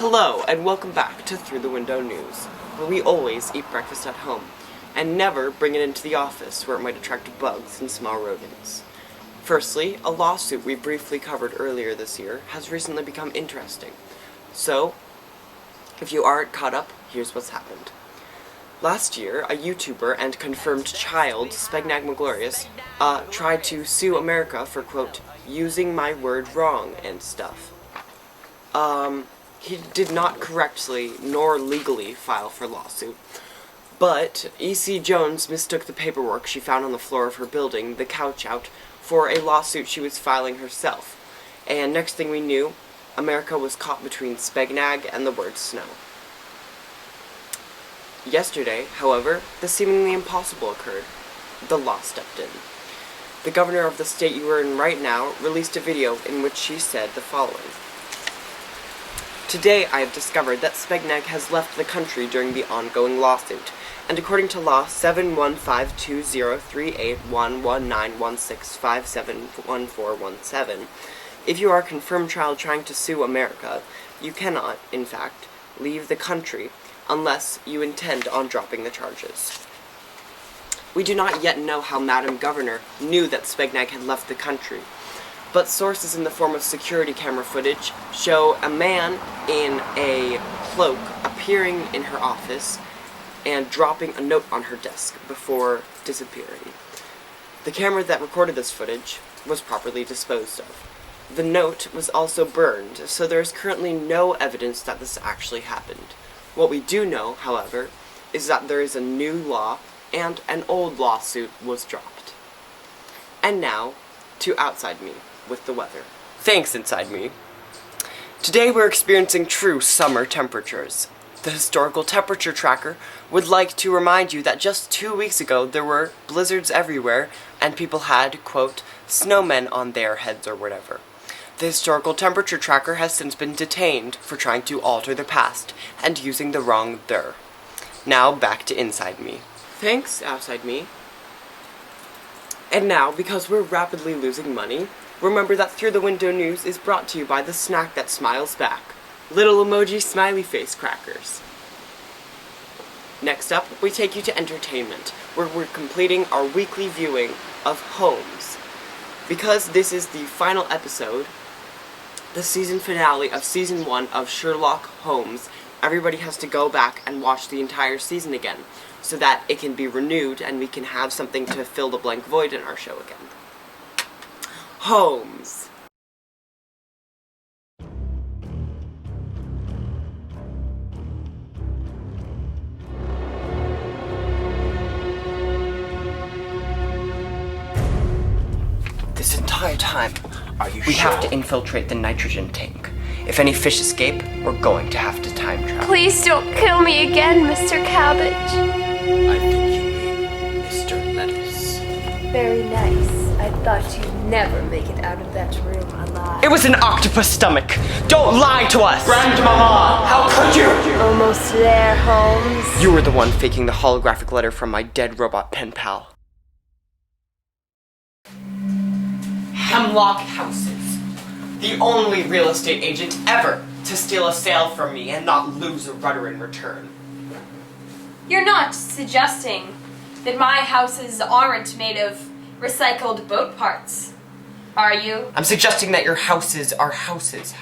Hello, and welcome back to Through the Window News, where we always eat breakfast at home, and never bring it into the office where it might attract bugs and small rodents. Firstly, a lawsuit we briefly covered earlier this year has recently become interesting. So, if you aren't caught up, here's what's happened. Last year, a YouTuber and confirmed child, Spegnag Maglorious, tried to sue America for, quote, using my word wrong and stuff. He did not correctly nor legally file for lawsuit, but E.C. Jones mistook the paperwork she found on the floor of her building, the couch out, for a lawsuit she was filing herself. And next thing we knew, America was caught between Spegnag and the word snow. Yesterday, however, the seemingly impossible occurred. The law stepped in. The governor of the state you are in right now released a video in which she said the following. Today I have discovered that Spegnag has left the country during the ongoing lawsuit, and according to law 7152038119165711417, if you are a confirmed child trying to sue America, you cannot, in fact, leave the country unless you intend on dropping the charges. We do not yet know how Madam Governor knew that Spegnag had left the country, but sources in the form of security camera footage show a man in a cloak appearing in her office and dropping a note on her desk before disappearing. The camera that recorded this footage was properly disposed of. The note was also burned, so there is currently no evidence that this actually happened. What we do know, however, is that there is a new law and an old lawsuit was dropped. And now, to Outside Me with the weather. Thanks, Inside Me. Today we're experiencing true summer temperatures. The historical temperature tracker would like to remind you that just 2 weeks ago there were blizzards everywhere and people had, quote, snowmen on their heads or whatever. The historical temperature tracker has since been detained for trying to alter the past and using the wrong there. Now back to Inside Me. Thanks, Outside Me. And now, because we're rapidly losing money, remember that Through the Window News is brought to you by the snack that smiles back. Little Emoji smiley face crackers. Next up, we take you to entertainment, where we're completing our weekly viewing of Homes. Because this is the final episode, the season finale of Season 1 of Sherlock Holmes, everybody has to go back and watch the entire season again, so that it can be renewed and we can have something to fill the blank void in our show again. Holmes. This entire time, we have to infiltrate the nitrogen tank. If any fish escape, we're going to have to time travel. Please don't kill me again, Mr. Cabbage. I think you mean Mr. Lettuce. Very nice. I thought you'd never make it out of that room alive. It was an octopus stomach! Don't lie to us! Grandmama! How could you? Almost there, Holmes. You were the one faking the holographic letter from my dead robot pen pal. Hemlock Houses. The only real estate agent ever to steal a sale from me and not lose a rudder in return. You're not suggesting that my houses aren't made of recycled boat parts, are you? I'm suggesting that your houses are houses.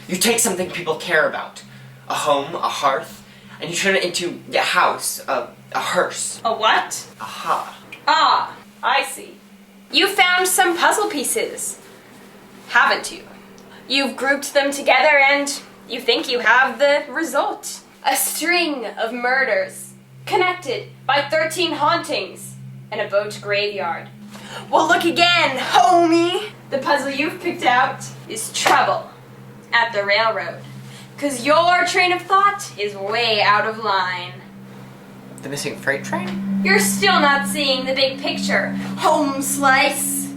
You take something people care about. A home, a hearth, and you turn it into a house, a hearse. A what? Aha. Ah, I see. You found some puzzle pieces, haven't you? You've grouped them together and you think you have the result. A string of murders, connected by 13 hauntings and a boat graveyard. Well, look again, homie! The puzzle you've picked out is trouble at the railroad. 'Cause your train of thought is way out of line. The missing freight train? You're still not seeing the big picture, home slice.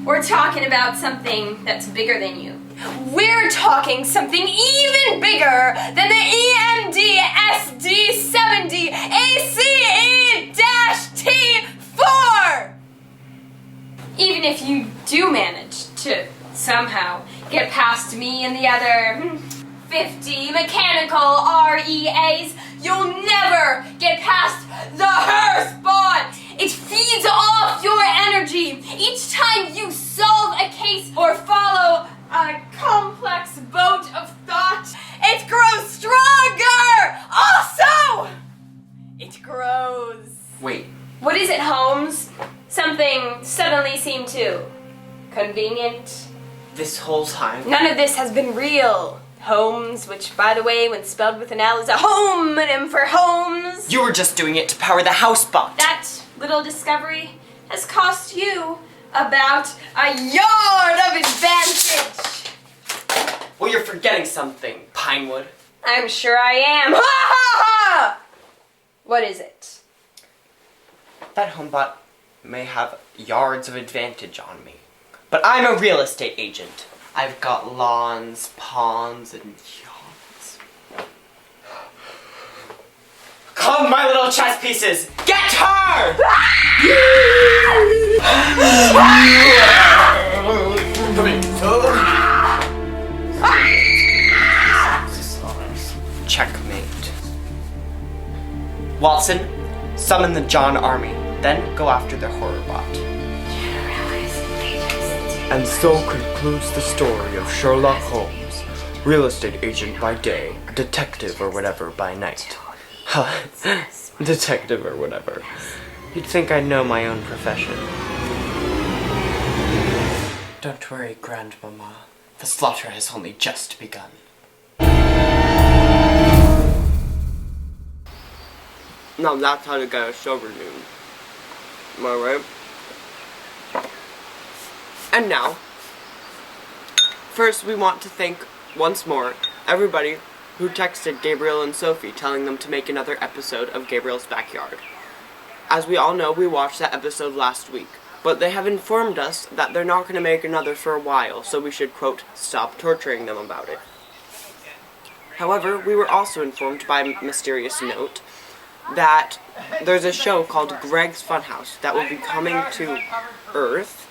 We're talking about something that's bigger than you. We're talking something even bigger than the EMDSD70ACE-T4! Even if you do manage to somehow get past me and the other 50 mechanical REAs, you'll never get past the her spot. It feeds off your energy. Each time you solve a case or follow a complex boat of thought, it grows stronger. Also, it grows. Wait. What is it, Holmes? Something suddenly seemed too convenient. This whole time? None of this has been real. Holmes, which, by the way, when spelled with an L, is a homonym for Holmes. You were just doing it to power the housebot. That little discovery has cost you about a yard of advantage. Well, you're forgetting something, Pinewood. I'm sure I am. Ha ha ha! What is it? That homebot may have yards of advantage on me, but I'm a real estate agent. I've got lawns, ponds, and yachts. Come, my little chess pieces! Get her! Checkmate. Watson, summon the John army, then go after the horror bot. And so concludes the story of Sherlock Holmes, real estate agent by day, detective or whatever by night. Detective or whatever. You'd think I'd know my own profession. Don't worry, Grandmama. The slaughter has only just begun. Now that's how to get a silver noon. Am I right? And now, first we want to thank once more everybody who texted Gabriel and Sophie telling them to make another episode of Gabriel's Backyard. As we all know, we watched that episode last week, but they have informed us that they're not going to make another for a while, so we should, quote, stop torturing them about it. However, we were also informed by a mysterious note that there's a show called Greg's Funhouse that will be coming to Earth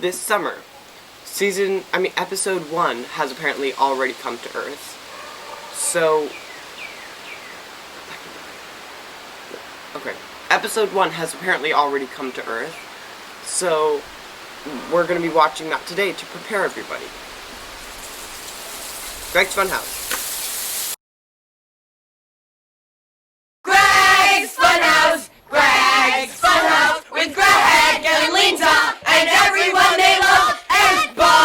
this summer. Episode 1 has apparently already come to Earth. So, okay, episode 1 has apparently already come to Earth. So, we're going to be watching that today to prepare everybody. Greg's Funhouse. Greg's Funhouse! Greg's Funhouse! With Greg and Linda and everyone they love and Bob!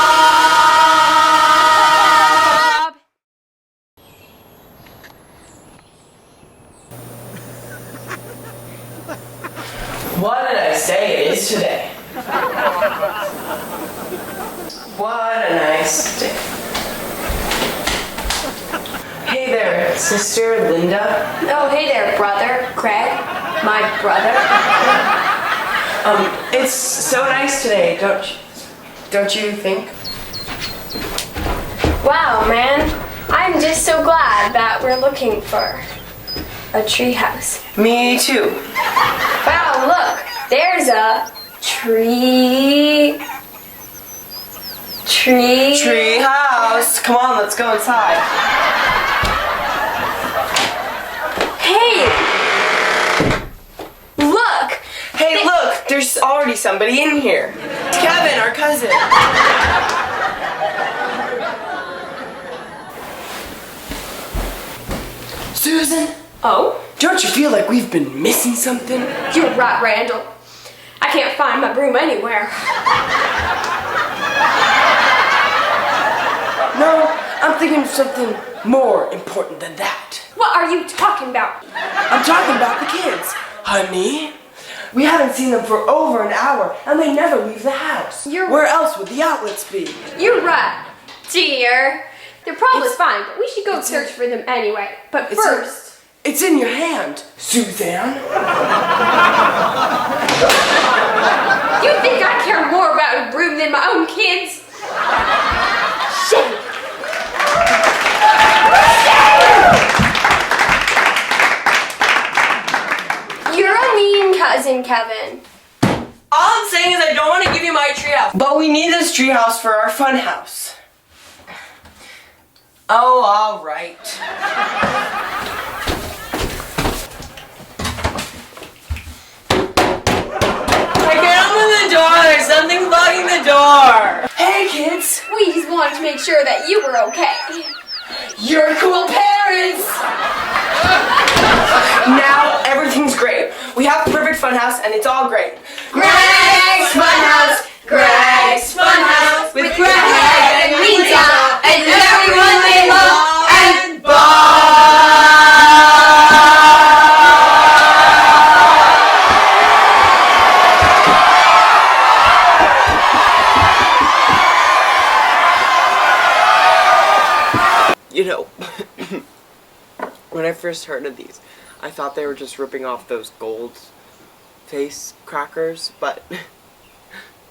What did I say it is today? What a nice day. Hey there, Sister Linda. Oh, hey there, brother. Craig. My brother. It's so nice today, don't you think? Wow, man. I'm just so glad that we're looking for a treehouse. Me too. Wow, look. There's a tree Treehouse. Come on, let's go inside. Hey! Look! Hey, look, there's already somebody in here. It's Kevin, our cousin. Susan, Oh? don't you feel like we've been missing something? You're right, Randall. I can't find my broom anywhere. No, I'm thinking of something more important than that. What are you talking about? I'm talking about the kids. Honey, we haven't seen them for over an hour, and they never leave the house. Where else would the outlets be? You're right, dear. They're probably fine, but we should go search for them anyway. But first... It's in your hand, Suzanne. You think I care more about a broom than my own kids? Shit! You're a mean cousin, Kevin. All I'm saying is I don't want to give you my treehouse. But we need this treehouse for our fun house. Oh, all right. I can't open the door. Something's blocking the door. Hey, kids. We just wanted to make sure that you were okay. You're cool parents. Now everything's great. We have the perfect funhouse, and it's all great. Greg's Funhouse! Greg's Funhouse! With Greg and Rita and everyone they love and You know, when I first heard of these, I thought they were just ripping off those gold face crackers, but